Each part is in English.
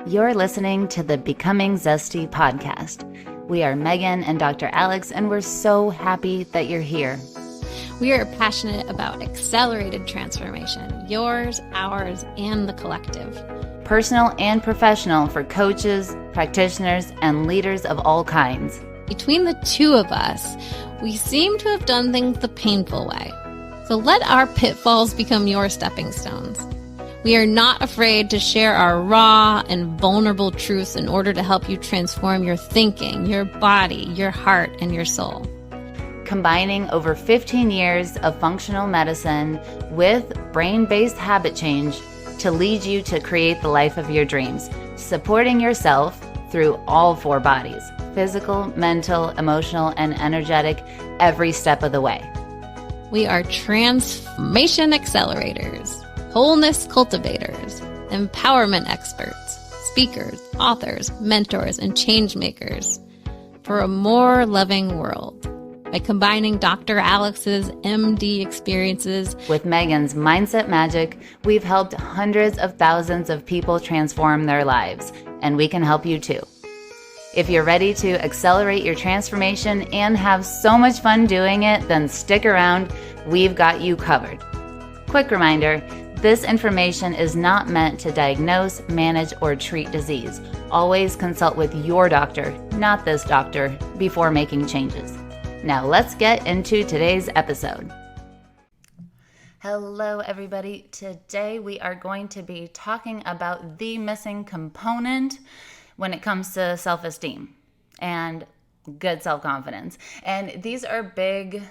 You're listening to the Becoming Zesty podcast. We are Megan and Dr. Alex, and we're so happy that you're here. We are passionate about accelerated transformation, yours, ours, and the collective. Personal and professional for coaches, practitioners, and leaders of all kinds. Between the two of us, we seem to have done things the painful way. So let our pitfalls become your stepping stones. We are not afraid to share our raw and vulnerable truths in order to help you transform your thinking, your body, your heart, and your soul. Combining over 15 years of functional medicine with brain-based habit change to lead you to create the life of your dreams, supporting yourself through all four bodies, physical, mental, emotional, and energetic, every step of the way. We are transformation accelerators, wholeness cultivators, empowerment experts, speakers, authors, mentors, and change makers for a more loving world. By combining Dr. Alex's MD experiences with Megan's mindset magic, we've helped hundreds of thousands of people transform their lives, and we can help you too. If you're ready to accelerate your transformation and have so much fun doing it, then stick around. We've got you covered. Quick reminder, this information is not meant to diagnose, manage, or treat disease. Always consult with your doctor, not this doctor, before making changes. Now let's get into today's episode. Hello, everybody. Today we are going to be talking about the missing component when it comes to self-esteem and good self-confidence. And these are big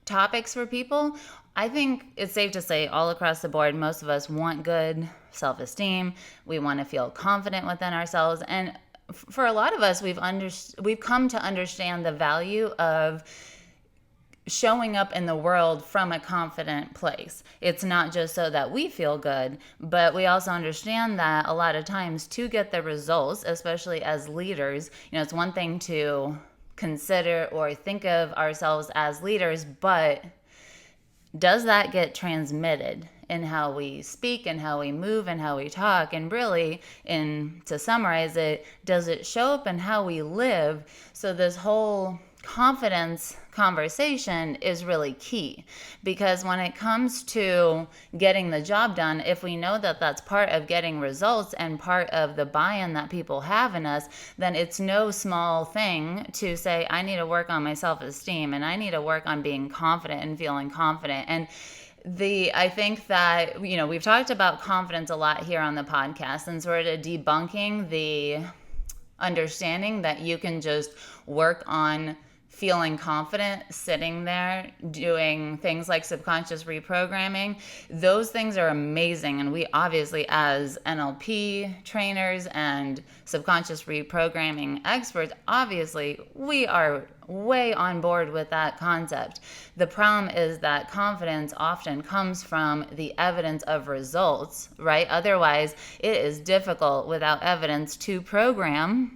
topics for people. I think it's safe to say all across the board, most of us want good self-esteem. We want to feel confident within ourselves. And for a lot of us, we've come to understand the value of showing up in the world from a confident place. It's not just so that we feel good, but we also understand that a lot of times to get the results, especially as leaders, it's one thing to consider or think of ourselves as leaders, but does that get transmitted in how we speak and how we move and how we talk? And really, to summarize it, does it show up in how we live? So this whole confidence conversation is really key, because when it comes to getting the job done, if we know that that's part of getting results and part of the buy-in that people have in us, then it's no small thing to say, I need to work on my self-esteem and I need to work on being confident and feeling confident. And I think that, we've talked about confidence a lot here on the podcast and sort of debunking the understanding that you can just work on feeling confident, sitting there, doing things like subconscious reprogramming. Those things are amazing. And we obviously, as NLP trainers and subconscious reprogramming experts, obviously, we are way on board with that concept. The problem is that confidence often comes from the evidence of results, right? Otherwise, it is difficult without evidence to program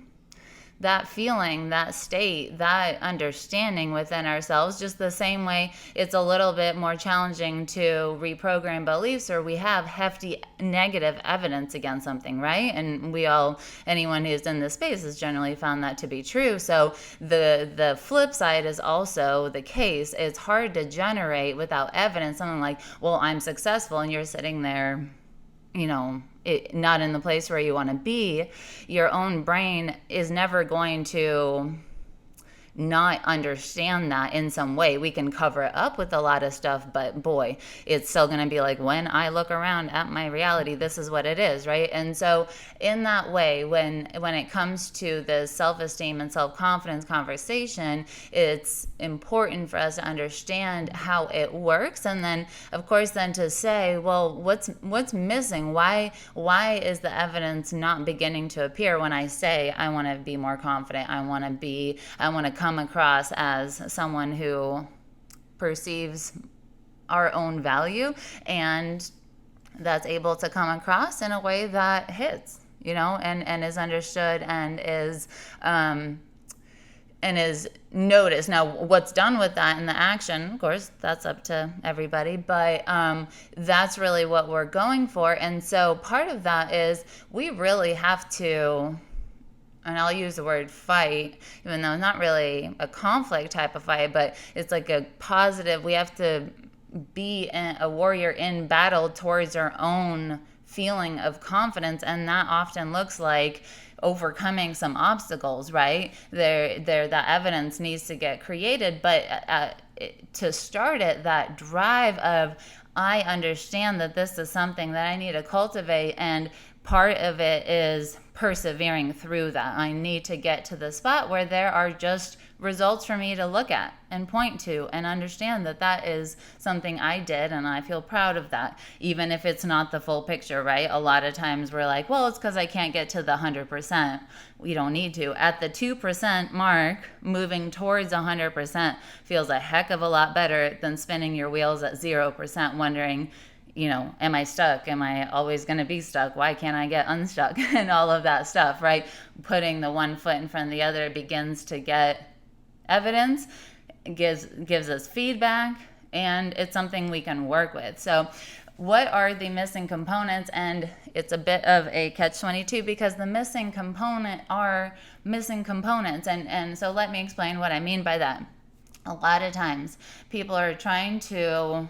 that feeling, that state, that understanding within ourselves, just the same way it's a little bit more challenging to reprogram beliefs, or we have hefty negative evidence against something, right? And anyone who's in this space has generally found that to be true. So the flip side is also the case. It's hard to generate without evidence something like, well, I'm successful, and you're sitting there, not in the place where you want to be. Your own brain is never going to not understand that in some way. We can cover it up with a lot of stuff, but boy, it's still going to be like, when I look around at my reality, this is what it is, right? And so in that way, when it comes to the self-esteem and self-confidence conversation, it's important for us to understand how it works. And then, of course, then to say, well, what's missing? Why is the evidence not beginning to appear when I say I want to be more confident? I want to come across as someone who perceives our own value, and that's able to come across in a way that hits, and is understood and is and is noticed. Now, what's done with that in the action, of course, that's up to everybody, but that's really what we're going for. And so part of that is we really have to, and I'll use the word fight, even though it's not really a conflict type of fight, but it's like a positive, we have to be a warrior in battle towards our own feeling of confidence, and that often looks like overcoming some obstacles, right? That evidence needs to get created, but to start it, that drive of, I understand that this is something that I need to cultivate, and part of it is persevering through that. I need to get to the spot where there are just results for me to look at and point to and understand that that is something I did, and I feel proud of that, even if it's not the full picture, right? A lot of times we're like, well, it's because I can't get to the 100%. We don't need to. At the 2% mark, moving towards 100% feels a heck of a lot better than spinning your wheels at 0%, wondering, am I stuck? Am I always going to be stuck? Why can't I get unstuck? And all of that stuff, right? Putting the one foot in front of the other begins to get evidence, gives us feedback, and it's something we can work with. So what are the missing components? And it's a bit of a catch-22 because the missing component are missing components. And so let me explain what I mean by that. A lot of times people are trying to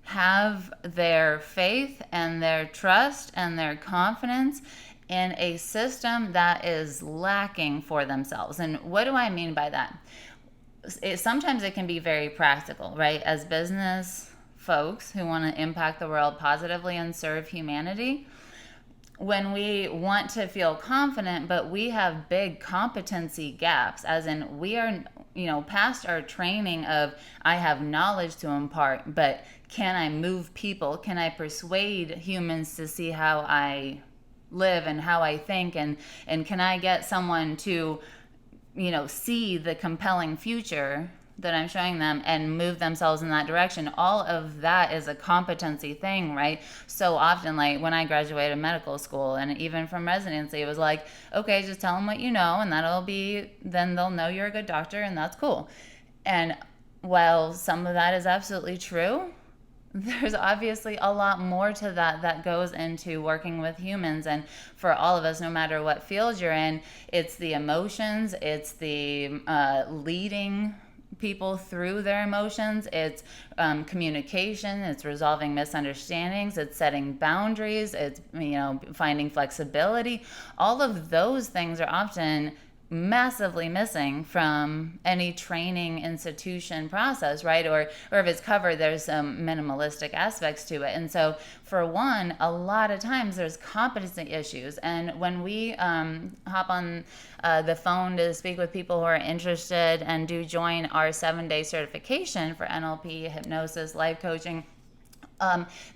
have their faith and their trust and their confidence in a system that is lacking for themselves. And what do I mean by that? Sometimes it can be very practical, right? As business folks who want to impact the world positively and serve humanity, when we want to feel confident, but we have big competency gaps, as in we are, past our training of, I have knowledge to impart, but can I move people? Can I persuade humans to see how I live and how I think? And can I get someone to, see the compelling future that I'm showing them and move themselves in that direction? All of that is a competency thing, right? So often, like when I graduated medical school and even from residency, it was like, okay, just tell them what you know, and then they'll know you're a good doctor, and that's cool. And while some of that is absolutely true, there's obviously a lot more to that goes into working with humans. And for all of us, no matter what field you're in, it's the emotions, it's the leading people through their emotions, it's communication, it's resolving misunderstandings, it's setting boundaries, it's finding flexibility. All of those things are often massively missing from any training institution process, right? Or if it's covered, there's some minimalistic aspects to it. And so for one, a lot of times there's competency issues. And when we hop on the phone to speak with people who are interested and do join our 7-day certification for NLP, hypnosis, life coaching,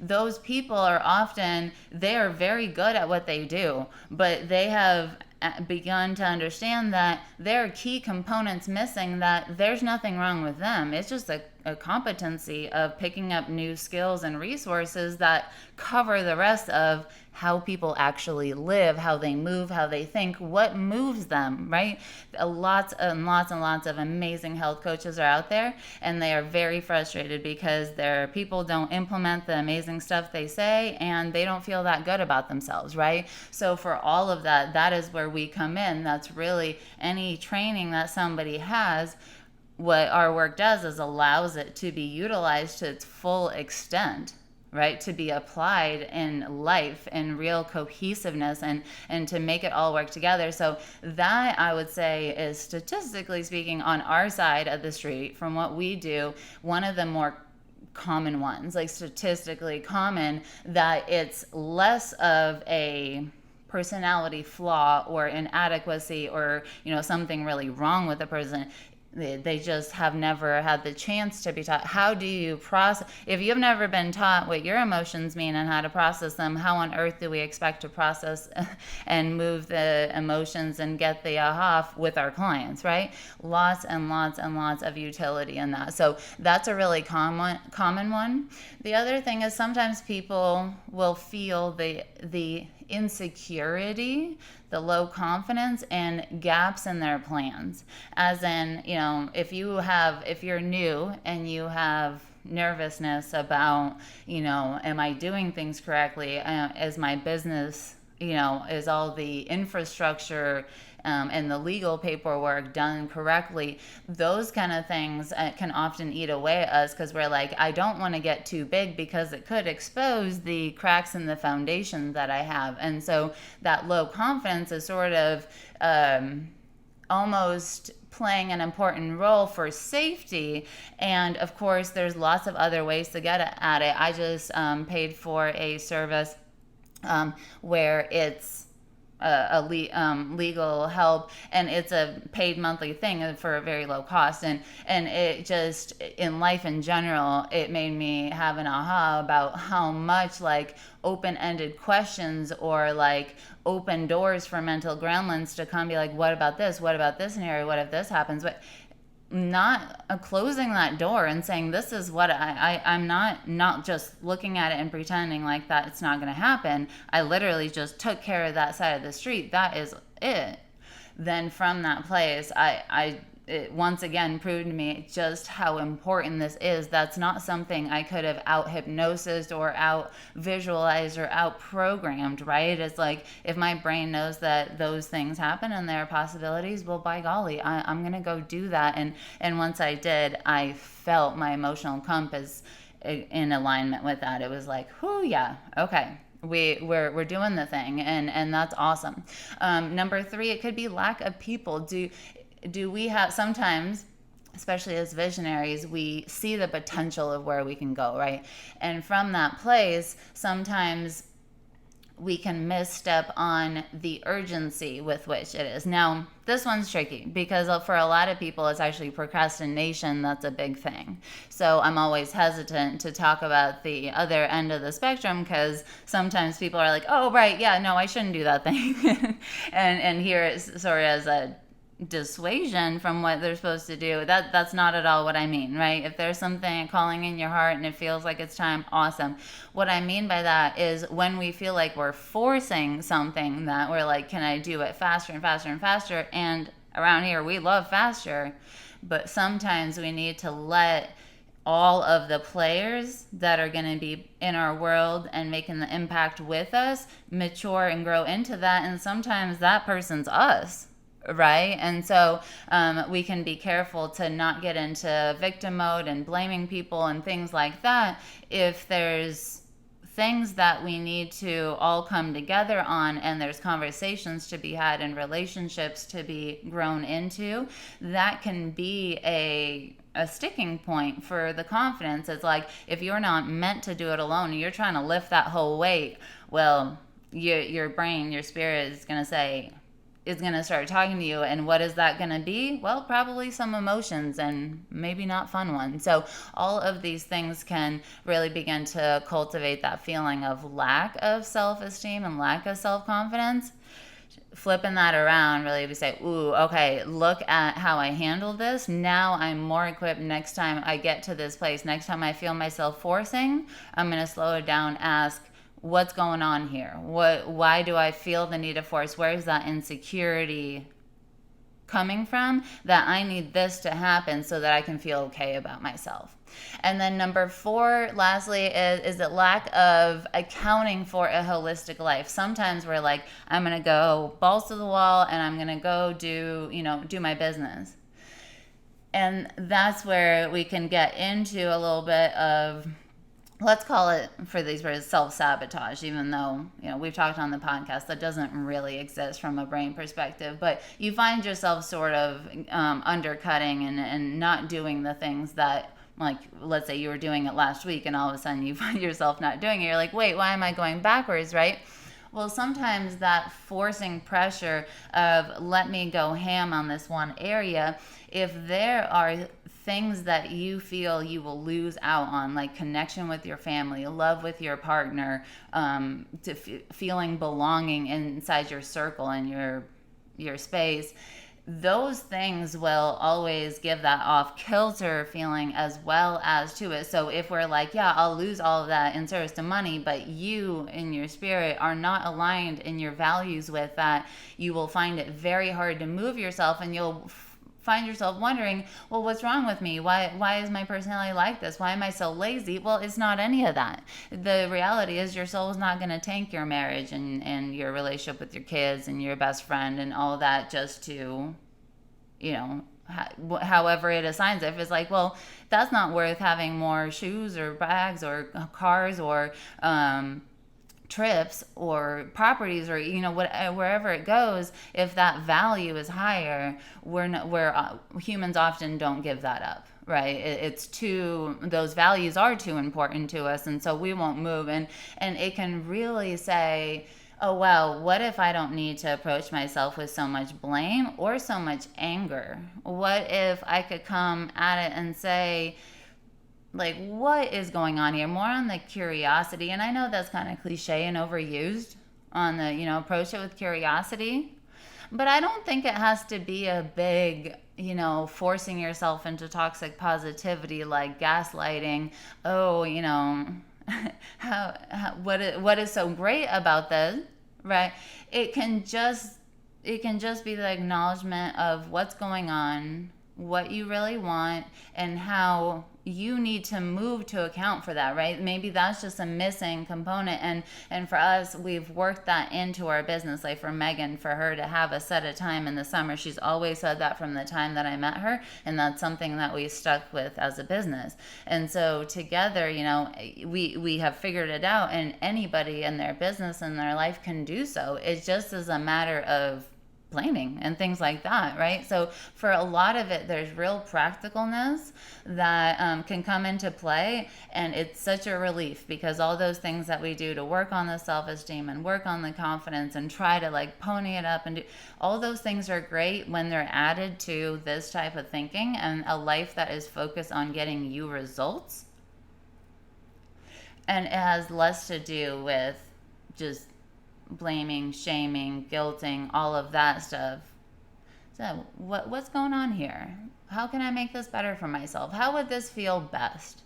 those people are often, they are very good at what they do, but they have begun to understand that there are key components missing, that there's nothing wrong with them. It's just a competency of picking up new skills and resources that cover the rest of how people actually live, how they move, how they think, what moves them, right? Lots and lots and lots of amazing health coaches are out there, and they are very frustrated because their people don't implement the amazing stuff they say, and they don't feel that good about themselves, right? So for all of that, that is where we come in. That's really any training that somebody has. What our work does is allows it to be utilized to its full extent, right? To be applied in life in real cohesiveness and to make it all work together. So that, I would say, is statistically speaking, on our side of the street, from what we do, one of the more common ones, like statistically common, that it's less of a personality flaw or inadequacy or something really wrong with the person. They just have never had the chance to be taught. How do you process? If you've never been taught what your emotions mean and how to process them, how on earth do we expect to process and move the emotions and get the aha with our clients, right? Lots and lots and lots of utility in that. So that's a really common one. The other thing is sometimes people will feel the insecurity, the low confidence, and gaps in their plans. As in, if you're new and you have nervousness about, am I doing things correctly? Is my business, is all the infrastructure and the legal paperwork done correctly? Those kind of things can often eat away at us because we're like, I don't want to get too big because it could expose the cracks in the foundation that I have. And so that low confidence is sort of almost playing an important role for safety. And of course, there's lots of other ways to get at it. I just paid for a service where it's legal help, and it's a paid monthly thing for a very low cost, and it just, in life in general, it made me have an aha about how much like open-ended questions or like open doors for mental gremlins to come be like, what about this scenario, what if this happens, but not closing that door and saying, this is what I'm not just looking at it and pretending like that it's not going to happen. I literally just took care of that side of the street. That is it. Then from that place, it once again proved to me just how important this is. That's not something I could have out hypnosised or out visualized or out programmed, right? It's like, if my brain knows that those things happen and there are possibilities, well, by golly, I'm going to go do that. And once I did, I felt my emotional compass in alignment with that. It was like, whoo, yeah, okay. We're doing the thing, and that's awesome. Number 3, it could be lack of people. Do we have, sometimes, especially as visionaries, we see the potential of where we can go, right? And from that place, sometimes we can misstep on the urgency with which it is. Now, this one's tricky because for a lot of people, it's actually procrastination that's a big thing. So I'm always hesitant to talk about the other end of the spectrum because sometimes people are like, oh, right, yeah, no, I shouldn't do that thing. and here it's sort of as a dissuasion from what they're supposed to do. That's not at all what I mean, right? If there's something calling in your heart and it feels like it's time, awesome. What I mean by that is when we feel like we're forcing something, that we're like, can I do it faster and faster and faster? And around here we love faster, but sometimes we need to let all of the players that are going to be in our world and making the impact with us mature and grow into that. And sometimes that person's us, right? And so we can be careful to not get into victim mode and blaming people and things like that. If there's things that we need to all come together on and there's conversations to be had and relationships to be grown into, that can be a sticking point for the confidence. It's like, if you're not meant to do it alone and you're trying to lift that whole weight, well, your brain, your spirit is going to start talking to you. And what is that going to be? Well, probably some emotions and maybe not fun ones. So all of these things can really begin to cultivate that feeling of lack of self-esteem and lack of self-confidence. Flipping that around, really, we say, ooh, okay, look at how I handled this. Now I'm more equipped next time I get to this place. Next time I feel myself forcing, I'm going to slow it down, ask, what's going on here? Why do I feel the need to force? Where is that insecurity coming from that I need this to happen so that I can feel okay about myself? And then number 4, lastly, is the lack of accounting for a holistic life. Sometimes we're like, I'm going to go balls to the wall and I'm going to go do my business. And that's where we can get into a little bit of, let's call it, for these words, self-sabotage, even though, we've talked on the podcast, that doesn't really exist from a brain perspective. But you find yourself sort of undercutting and not doing the things that, like, let's say you were doing it last week and all of a sudden you find yourself not doing it. You're like, wait, why am I going backwards, right? Well, sometimes that forcing pressure of let me go ham on this one area, if there are things that you feel you will lose out on, like connection with your family, love with your partner, feeling belonging inside your circle and your space, those things will always give that off kilter feeling as well as to it. So if we're like, yeah, I'll lose all of that in service to money, but you in your spirit are not aligned in your values with that, you will find it very hard to move yourself, and you'll find yourself wondering, well, what's wrong with me? Why is my personality like this? Why am I so lazy? Well, it's not any of that. The reality is your soul is not going to tank your marriage and your relationship with your kids and your best friend and all that just to, however it assigns it. If it's like, well, that's not worth having more shoes or bags or cars or trips or properties or wherever it goes, if that value is higher, humans often don't give that up, right? Those values are too important to us, and so we won't move. And it can really say, oh well, what if I don't need to approach myself with so much blame or so much anger? What if I could come at it and say, like, what is going on here? More on the curiosity. And I know that's kind of cliche and overused on the, approach it with curiosity. But I don't think it has to be a big, forcing yourself into toxic positivity, like gaslighting. Oh, what is so great about this, right? It can just be the acknowledgement of what's going on, what you really want, and how you need to move to account for that, right? Maybe that's just a missing component. And for us, we've worked that into our business. Like for Megan, for her to have a set of time in the summer, she's always said that from the time that I met her. And that's something that we stuck with as a business. And so together, we have figured it out, and anybody in their business and their life can do so. It just is a matter of planning and things like that, right? So for a lot of it, there's real practicalness that can come into play, and it's such a relief because all those things that we do to work on the self-esteem and work on the confidence and try to like pony it up and do all those things are great when they're added to this type of thinking and a life that is focused on getting you results. And it has less to do with just blaming, shaming, guilting, all of that stuff. So what's going on here? How can I make this better for myself? How would this feel best?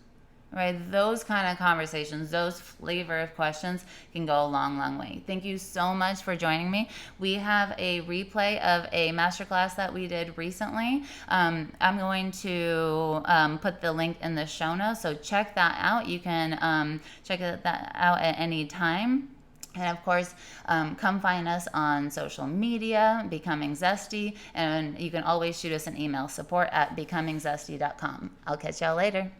Right? Those kind of conversations, those flavor of questions can go a long, long way. Thank you so much for joining me. We have a replay of a masterclass that we did recently. I'm going to put the link in the show notes, so check that out. You can check that out at any time. And of course, come find us on social media, Becoming Zesty, and you can always shoot us an email, support@becomingzesty.com. I'll catch y'all later.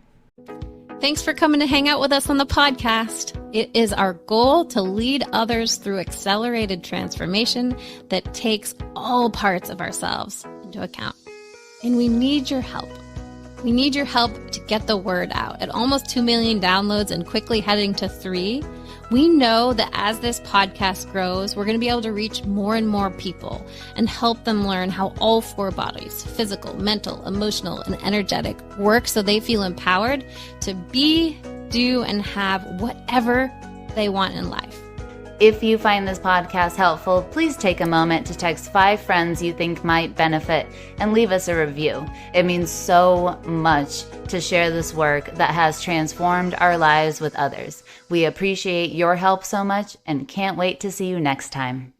Thanks for coming to hang out with us on the podcast. It is our goal to lead others through accelerated transformation that takes all parts of ourselves into account. And we need your help. We need your help to get the word out. At almost 2 million downloads and quickly heading to 3, we know that as this podcast grows, we're going to be able to reach more and more people and help them learn how all 4 bodies, physical, mental, emotional, and energetic, work so they feel empowered to be, do, and have whatever they want in life. If you find this podcast helpful, please take a moment to text 5 friends you think might benefit and leave us a review. It means so much to share this work that has transformed our lives with others. We appreciate your help so much and can't wait to see you next time.